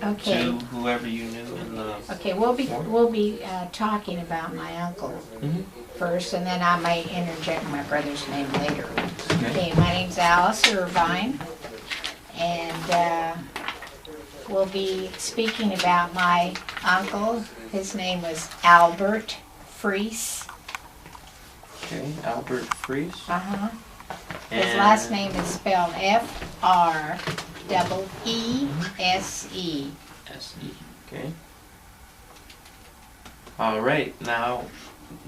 Okay. to whoever you knew in the Okay, we'll be talking about my uncle first, and then I might interject my brother's name later. Okay, my name's Alice Irvine, and we'll be speaking about my uncle. His name was Albert Freese. Okay, Albert Freese. His last name is spelled F-R-E-E-S-E. S-E. Okay. All right. Now,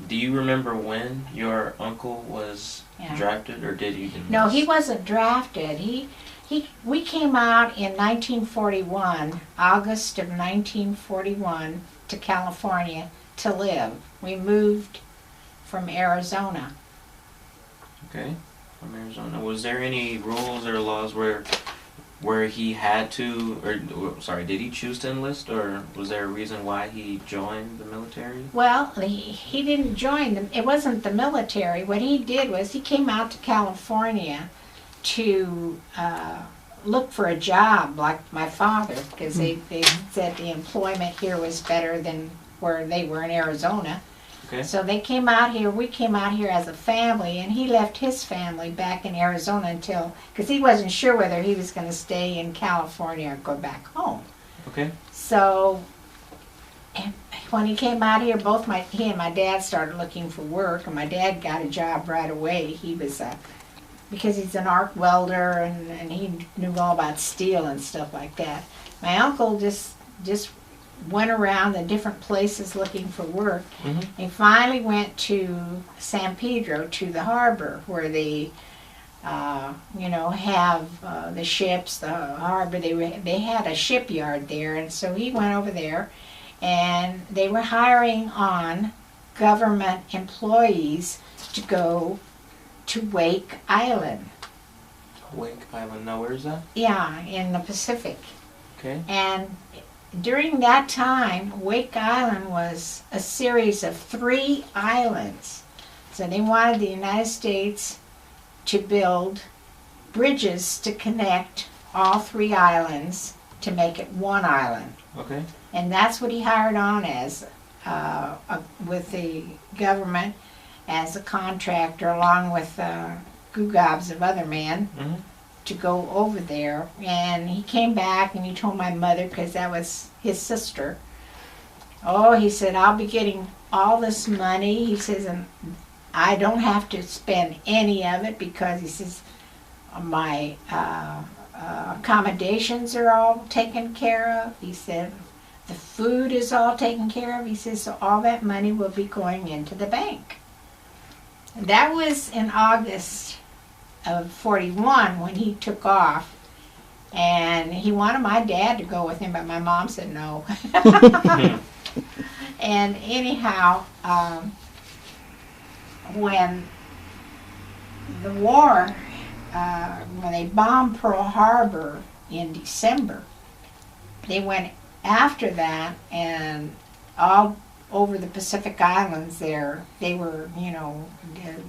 do you remember when your uncle was drafted, or did he? No, he wasn't drafted. We came out in 1941, August of 1941, to California to live. We moved from Arizona. Okay, from Arizona. Was there any rules or laws where he had to, or sorry, did he choose to enlist, or was there a reason why he joined the military? Well, he didn't join them. It wasn't the military. What he did was he came out to California to look for a job, like my father, because they said the employment here was better than where they were in Arizona. Okay. So they came out here, we came out here as a family, and he left his family back in Arizona until, because he wasn't sure whether he was going to stay in California or go back home. Okay. So when he came out here, he and my dad started looking for work, and my dad got a job right away. He was, because he's an arc welder, and he knew all about steel and stuff like that. My uncle just went around the different places looking for work. He finally went to San Pedro, to the harbor, where they, have the ships, the harbor. They had a shipyard there, and so he went over there, and they were hiring on government employees to go to Wake Island. Wake Island. Now, where is that? Yeah, in the Pacific. Okay. And during that time, Wake Island was a series of 3 islands. So they wanted the United States to build bridges to connect all 3 islands to make it one island. Okay. And that's what he hired on as, with the government as a contractor, along with gugobs of other men. To go over there, and he came back and he told my mother, because that was his sister, he said, I'll be getting all this money, he says, and I don't have to spend any of it, because he says my accommodations are all taken care of. He said the food is all taken care of. He says, so all that money will be going into the bank. And that was in August of 41 when he took off, and he wanted my dad to go with him, but my mom said no. And anyhow, when the war, when they bombed Pearl Harbor in December, they went after that, and all over the Pacific Islands there, they were,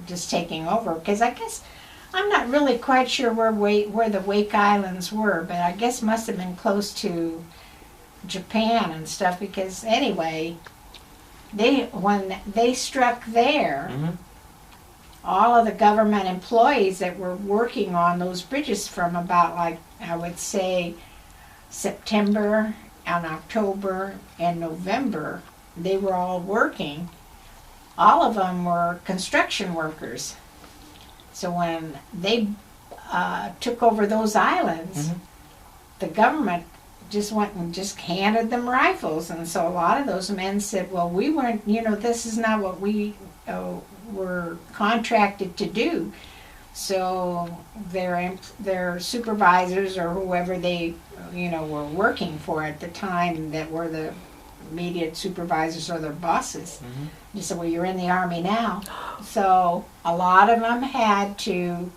just taking over, because I guess I'm not really quite sure where the Wake Islands were, but I guess must have been close to Japan and stuff, because anyway, when they struck there, all of the government employees that were working on those bridges from about, like, I would say, September and October and November, they were all working. All of them were construction workers. So when they took over those islands, the government just went and just handed them rifles. And so a lot of those men said, well, we weren't, this is not what we were contracted to do. So their supervisors or whoever they, were working for at the time, that were the immediate supervisors or their bosses, they said, well, you're in the Army now. So a lot of them had to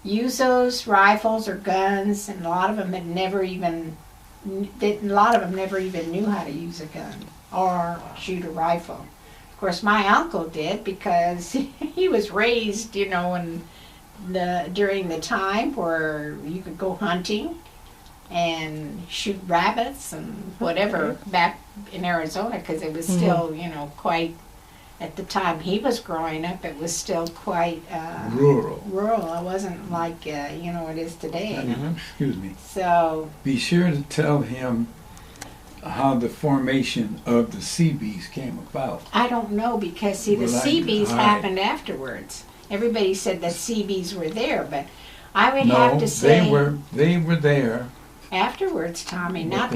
use those rifles or guns, and a lot of them never even knew how to use a gun or shoot a rifle. Of course, my uncle did, because he was raised, during the time where you could go hunting, and shoot rabbits and whatever back in Arizona, because it was still, you know, quite, at the time he was growing up, it was still quite Rural. rural. It wasn't like, you know, it is today. Excuse me. So, Be sure to tell him how the formation of the Seabees came about. I don't know, because see, the Well, Seabees I- happened afterwards. Everybody said that Seabees were there, but I would No, have to say they were there. afterwards, Tommy, not